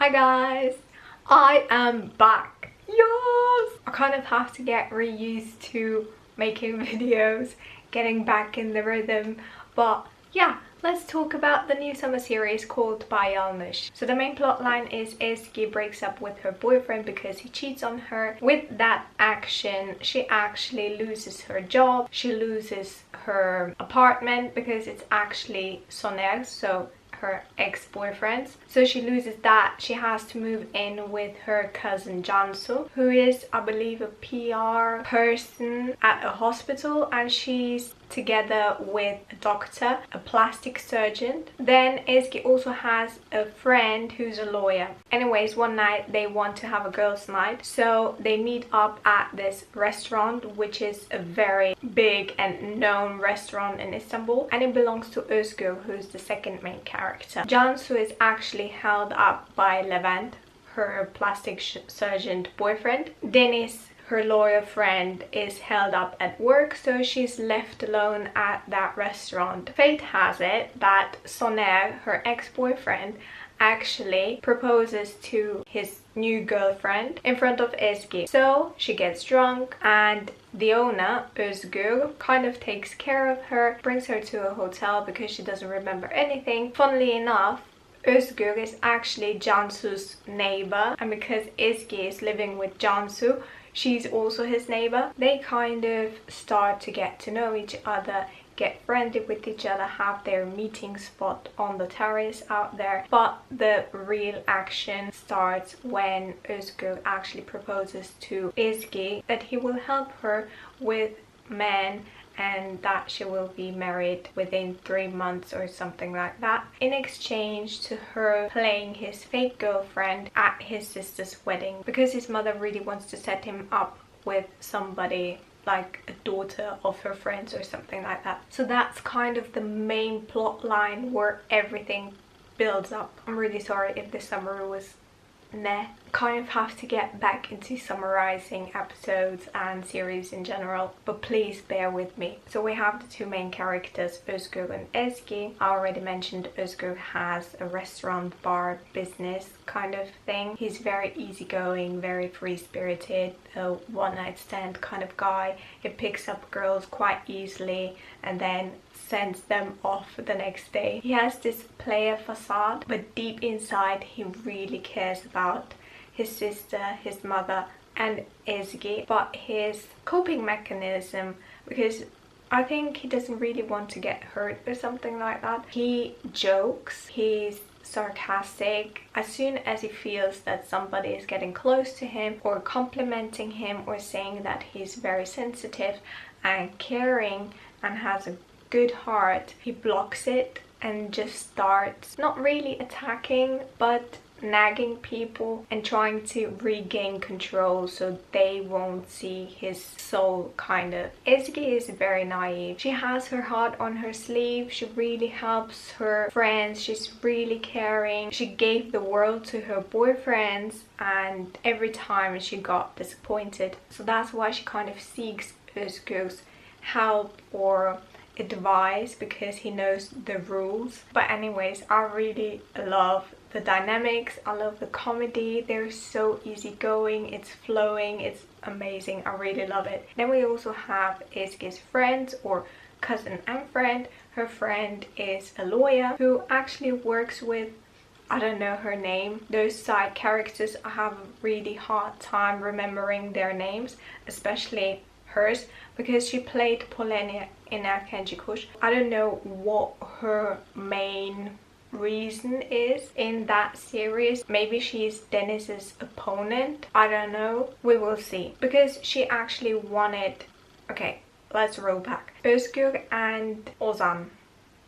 Hi guys, I am back. Yes! I kind of have to get reused to making videos, getting back in the rhythm, but yeah, let's talk about the new summer series called Yanlış. So the main plot line is Izuki breaks up with her boyfriend because he cheats on her. With that action, she actually loses her job, she loses her apartment because it's actually Sonar, so her ex-boyfriends. So she loses that. She has to move in with her cousin Jansu, who is, I believe, a PR person at a hospital, and she's together with a doctor, a plastic surgeon. Then Izuki also has a friend who's a lawyer. Anyways, one night they want to have a girls' night, so they meet up at this restaurant, which is a very big and known restaurant in Istanbul, and it belongs to Osgo, who's the second main character. Jansu is actually held up by Levent, her plastic surgeon boyfriend. Dennis, her lawyer friend, is held up at work, so she's left alone at that restaurant. Fate has it that Soner, her ex-boyfriend, actually proposes to his new girlfriend in front of Ezgi. So she gets drunk and the owner, Özgür, kind of takes care of her, brings her to a hotel because she doesn't remember anything. Funnily enough, Özgür is actually Cansu's neighbor, and because Ezgi is living with Cansu, she's also his neighbor. They kind of start to get to know each other, get friendly with each other, have their meeting spot on the terrace out there. But the real action starts when Özgür actually proposes to Ezgi that he will help her with men and that she will be married within 3 months or something like that, in exchange to her playing his fake girlfriend at his sister's wedding, because his mother really wants to set him up with somebody like a daughter of her friends or something like that. So that's kind of the main plot line where everything builds up. I'm really sorry if this summary was meh. Kind of have to get back into summarizing episodes and series in general, but please bear with me. So we have the two main characters, Özgür and Ezgi. I already mentioned Özgür has a restaurant bar business kind of thing. He's very easygoing, very free-spirited, a one-night stand kind of guy. He picks up girls quite easily and then sends them off the next day. He has this player facade, but deep inside he really cares about his sister, his mother and Ezgi. But his coping mechanism, because I think he doesn't really want to get hurt or something like that, he jokes, he's sarcastic. As soon as he feels that somebody is getting close to him or complimenting him or saying that he's very sensitive and caring and has a good heart, he blocks it and just starts not really attacking but nagging people and trying to regain control so they won't see his soul, kind of. Ezgi is very naive. She has her heart on her sleeve. She really helps her friends. She's really caring. She gave the world to her boyfriends and every time she got disappointed. So that's why she kind of seeks Özgür's help or advice, because he knows the rules. But anyways, I really love the dynamics, I love the comedy. They're so easygoing, it's flowing, it's amazing. I really love it. Then we also have Ezgi's friends, or cousin and friend. Her friend is a lawyer who actually works with, I don't know her name. Those side characters, I have a really hard time remembering their names, especially hers, because she played Polenia in Erkenci Kuş. I don't know what her main reason is in that series. Maybe she's Dennis's opponent, I don't know, we will see, because she actually wanted, okay, let's roll back. Özgür and Ozan,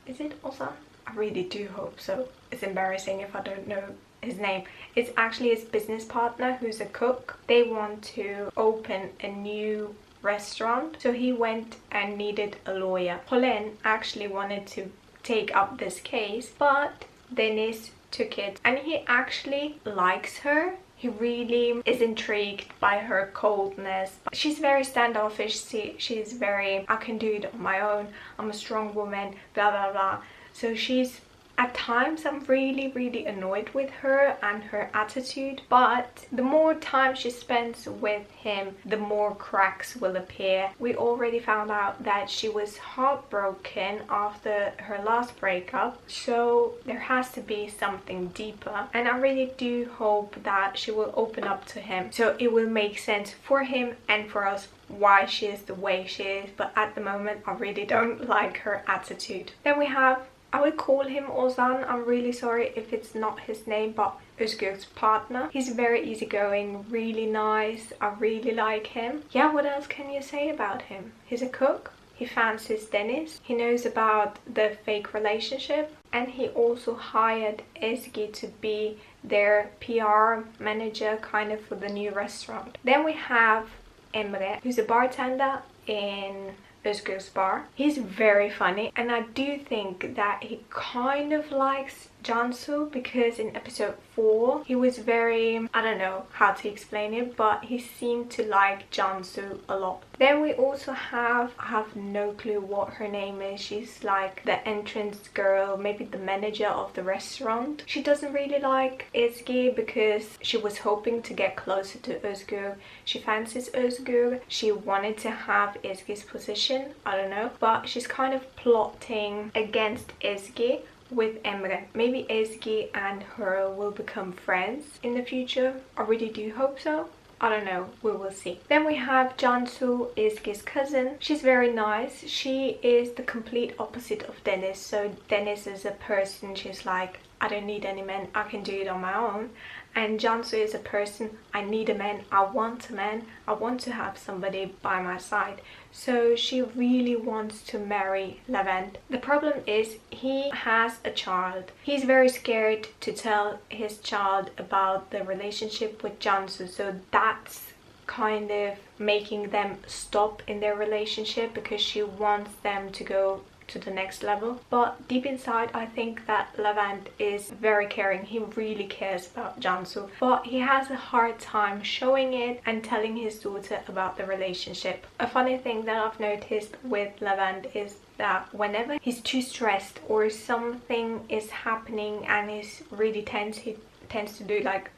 is it Ozan? I really do hope so. It's embarrassing if I don't know his name. It's actually his business partner who's a cook. They want to open a new restaurant, so he went and needed a lawyer. Polen actually wanted to take up this case, but Dennis took it and he actually likes her. He really is intrigued by her coldness. She's very standoffish. She's very, I can do it on my own, I'm a strong woman, blah blah blah. So she's At times I'm really annoyed with her and her attitude, but the more time she spends with him, the more cracks will appear. We already found out that she was heartbroken after her last breakup, so there has to be something deeper, and I really do hope that she will open up to him, so it will make sense for him and for us why she is the way she is. But at the moment I really don't like her attitude. Then we have, I would call him Ozan, I'm really sorry if it's not his name, but Özgür's partner. He's very easygoing, really nice, I really like him. Yeah, what else can you say about him? He's a cook, he fancies Dennis, he knows about the fake relationship, and he also hired Ezgi to be their PR manager kind of for the new restaurant. Then we have Emre, who's a bartender in Özgür's bar. He's very funny, and I do think that he kind of likes Cansu, because in episode 4 he was very, I don't know how to explain it, but he seemed to like Cansu a lot. Then we also have, I have no clue what her name is, she's like the entrance girl, maybe the manager of the restaurant. She doesn't really like Ezgi because she was hoping to get closer to Özgür. She fancies Özgür, she wanted to have Ezgi's position, I don't know, but she's kind of plotting against Ezgi with Emre. Maybe Ezgi and her will become friends in the future. I really do hope so. I don't know, we will see. Then we have Cansu, Ezgi's cousin. She's very nice. She is the complete opposite of Dennis. So Dennis is a person, she's like, I don't need any men, I can do it on my own. And Cansu is a person, I need a man, I want a man, I want to have somebody by my side. So she really wants to marry Levent. The problem is he has a child. He's very scared to tell his child about the relationship with Cansu, so that's kind of making them stop in their relationship because she wants them to go to the next level. But deep inside I think that Levent is very caring. He really cares about Cansu, but he has a hard time showing it and telling his daughter about the relationship. A funny thing that I've noticed with Levent is that whenever he's too stressed or something is happening and he's really tense, he tends to do like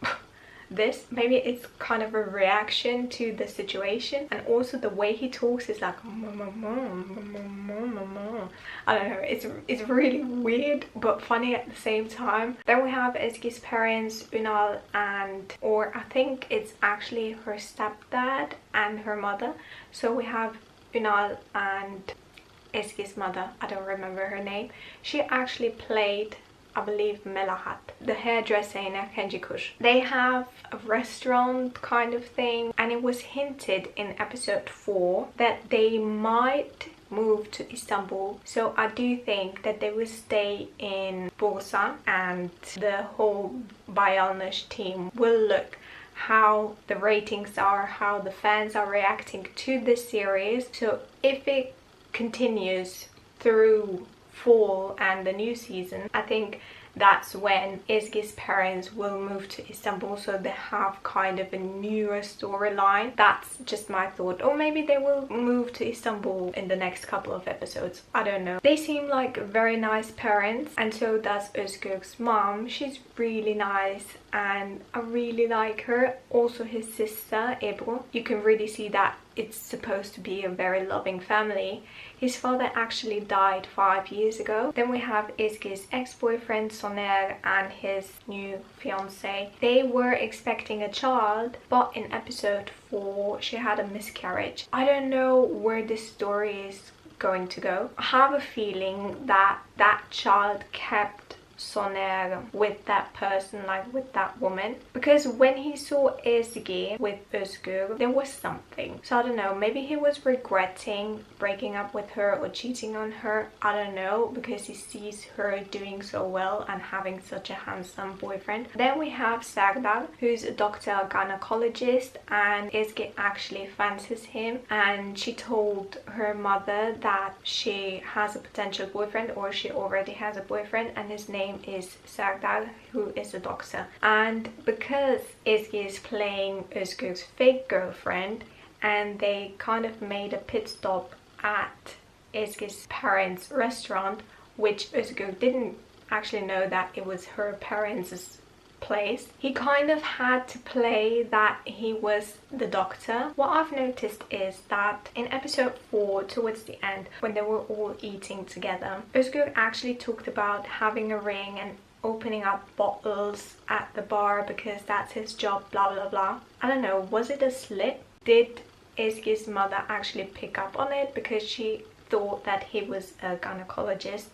this. Maybe it's kind of a reaction to the situation, and also the way he talks is like I don't know, it's really weird but funny at the same time. Then we have Ezgi's parents, Ünal and, or I think it's actually her stepdad and her mother. So we have Ünal and Ezgi's mother, I don't remember her name. She actually played, I believe, Melahat, the hairdresser in Erkenci Kuş. They have a restaurant kind of thing, and it was hinted in episode 4 that they might move to Istanbul. So I do think that they will stay in Bursa, and the whole Yanlış team will look how the ratings are, how the fans are reacting to this series. So if it continues through fall and the new season, I think that's when Ezgi's parents will move to Istanbul, so they have kind of a newer storyline. That's just my thought. Or maybe they will move to Istanbul in the next couple of episodes, I don't know. They seem like very nice parents, and so does Özgür's mom. She's really nice and I really like her. Also his sister Ebru, you can really see that it's supposed to be a very loving family. His father actually died 5 years ago. Then we have Ezgi's ex-boyfriend Sonar and his new fiance. They were expecting a child, but in episode 4 she had a miscarriage. I don't know where this story is going to go. I have a feeling that that child kept Sonar with that person, like with that woman, because when he saw Ezgi with Özgür, there was something. So I don't know, maybe he was regretting breaking up with her or cheating on her, I don't know, because he sees her doing so well and having such a handsome boyfriend. Then we have Sagdal, who's a doctor gynecologist, and Ezgi actually fancies him, and she told her mother that she has a potential boyfriend, or she already has a boyfriend, and his name is Sagdal, who is a doctor. And because Ezgi is playing Özgür's fake girlfriend, and they kind of made a pit stop at Ezgi's parents' restaurant, which Özgür didn't actually know that it was her parents' place. He kind of had to play that he was the doctor. What I've noticed is that in episode 4, towards the end, when they were all eating together, Osgo actually talked about having a ring and opening up bottles at the bar because that's his job, blah blah blah. I don't know, was it a slip? Did Izuki's mother actually pick up on it because she thought that he was a gynecologist,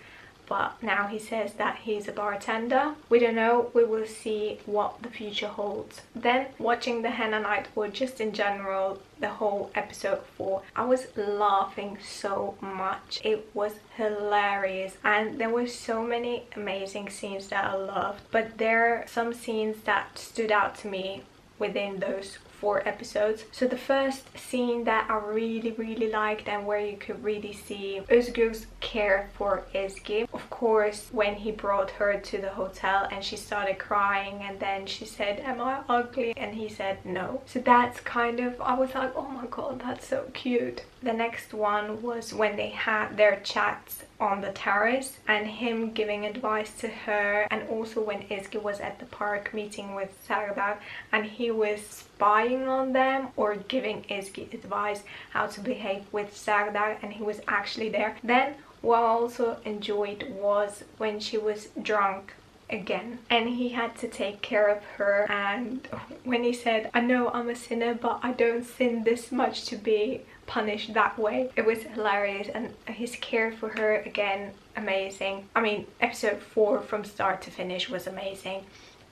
but now he says that he's a bartender? We don't know. We will see what the future holds. Then watching the henna night, or just in general the whole episode 4, I was laughing so much. It was hilarious, and there were so many amazing scenes that I loved, but there are some scenes that stood out to me within those 4 episodes. So the first scene that I really liked, and where you could really see Özgür's care for Ezgi, of course, when he brought her to the hotel and she started crying, and then she said, "Am I ugly?" and he said no. So that's kind of, I was like, oh my god, that's so cute. The next one was when they had their chats on the terrace and him giving advice to her, and also when Ezgi was at the park meeting with Sagdal and he was spying on them or giving Ezgi advice how to behave with Sagdal, and he was actually there. Then what I also enjoyed was when she was drunk again and he had to take care of her, and when he said, "I know I'm a sinner, but I don't sin this much to be punished that way." It was hilarious, and his care for her, again, amazing. I mean, episode 4 from start to finish was amazing.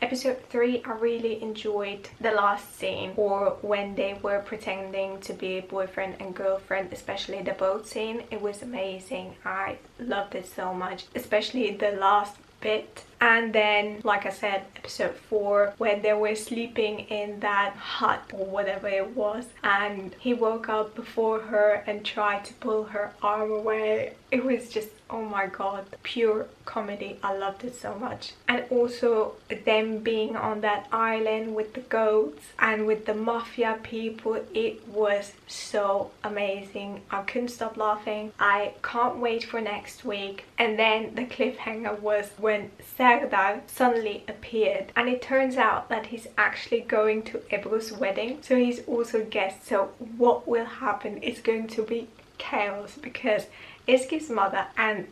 Episode 3, I really enjoyed the last scene, or when they were pretending to be boyfriend and girlfriend, especially the boat scene. It was amazing. I loved it so much, especially the last bit. And then, like I said, episode 4, when they were sleeping in that hut or whatever it was, and he woke up before her and tried to pull her arm away. It was just, oh my god, pure comedy. I loved it so much. And also them being on that island with the goats and with the mafia people, it was so amazing. I couldn't stop laughing. I can't wait for next week. And then the cliffhanger was when Sagdal suddenly appeared, and it turns out that he's actually going to Ebru's wedding, so he's also guest. So what will happen is going to be chaos, because Ezgi's mother and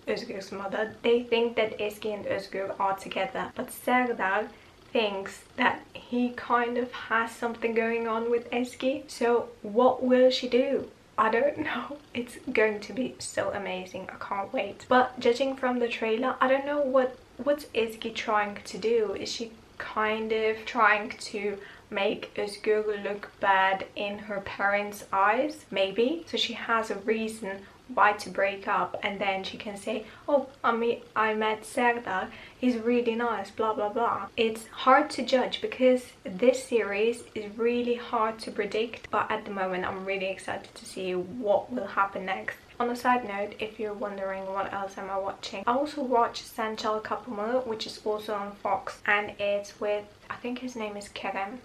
Özgür's mother, they think that Ezgi and Özgür are together, but Sagdal thinks that he kind of has something going on with Ezgi. So what will she do? I don't know. It's going to be so amazing. I can't wait. But judging from the trailer, I don't know what's Ezgi trying to do. Is she kind of trying to make Özgür look bad in her parents' eyes? Maybe. So she has a reason why to break up, and then she can say, "Oh, I met Sagdal, he's really nice, blah blah blah." It's hard to judge because this series is really hard to predict, but at the moment I'm really excited to see what will happen next. On a side note, if you're wondering what else am I watching, I also watch Sanchal Kapımı, which is also on Fox, and it's with, I think his name is Kerem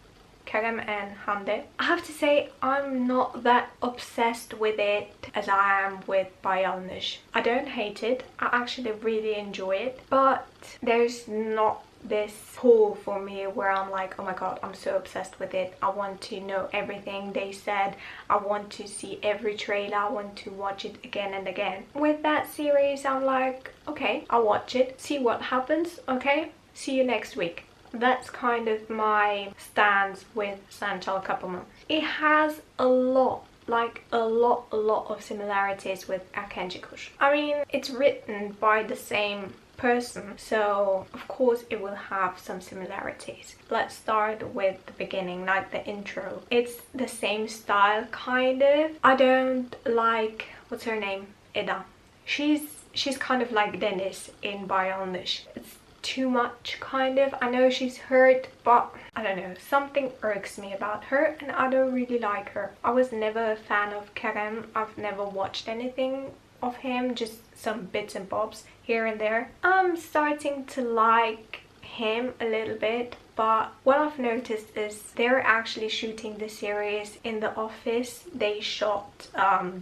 and Hande. I have to say, I'm not that obsessed with it as I am with Yanlış. I don't hate it. I actually really enjoy it, but there's not this pull for me where I'm like, oh my god, I'm so obsessed with it. I want to know everything they said. I want to see every trailer. I want to watch it again and again. With that series, I'm like, okay, I'll watch it, see what happens, okay, see you next week. That's kind of my stance with Sanchal Kapımı. It has a lot of similarities with Erkenci Kuş. I mean, it's written by the same person, so of course it will have some similarities. Let's start with the beginning, like the intro. It's the same style, kind of. I don't like, what's her name? Eda. She's kind of like Dennis in Yanlış. It's too much, kind of. I know she's hurt, but I don't know, something irks me about her and I don't really like her. I was never a fan of Kerem. I've never watched anything of him, just some bits and bobs here and there. I'm starting to like him a little bit. but what I've noticed is they're actually shooting the series in the office they shot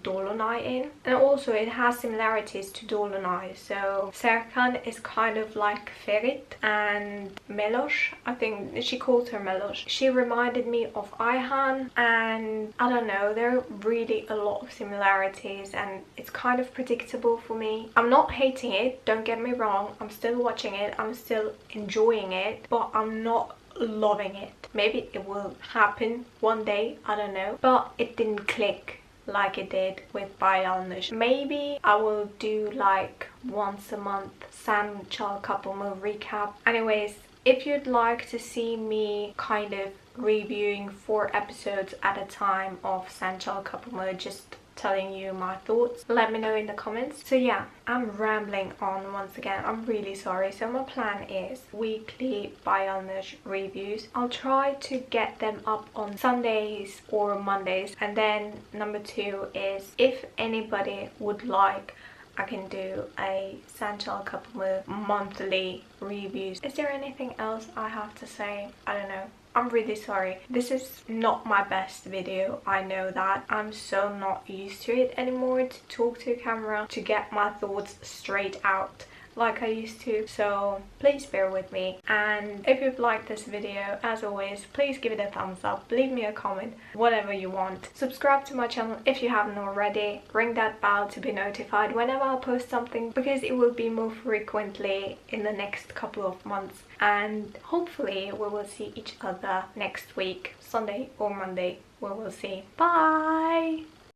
Dolunay in, and also it has similarities to Dolunay. So Serkan is kind of like Ferit, and Melosh, I think she calls her Melosh, she reminded me of Ayhan, and I don't know, there are really a lot of similarities and it's kind of predictable for me. I'm not hating it, don't get me wrong, I'm still watching it, I'm still enjoying it, but I'm not loving it. Maybe it will happen one day, I don't know, but it didn't click like it did with Yanlış. Maybe I will do like once a month Sen Çal Kapımı recap. Anyways, if you'd like to see me kind of reviewing 4 episodes at a time of Sen Çal Kapımı, just telling you my thoughts, let me know in the comments. So yeah, I'm rambling on once again, I'm really sorry. So my plan is weekly Yanlış reviews. I'll try to get them up on Sundays or Mondays, and then number 2 is if anybody would like, I can do a Sen Çal Kapımı monthly reviews. Is there anything else I have to say? I don't know. I'm really sorry. This is not my best video, I know that. I'm so not used to it anymore, to talk to a camera, to get my thoughts straight out like I used to, so please bear with me. And if you've liked this video, as always, please give it a thumbs up, leave me a comment, whatever you want. Subscribe to my channel if you haven't already, ring that bell to be notified whenever I post something, because it will be more frequently in the next couple of months, and hopefully we will see each other next week, Sunday or Monday, we will see. Bye!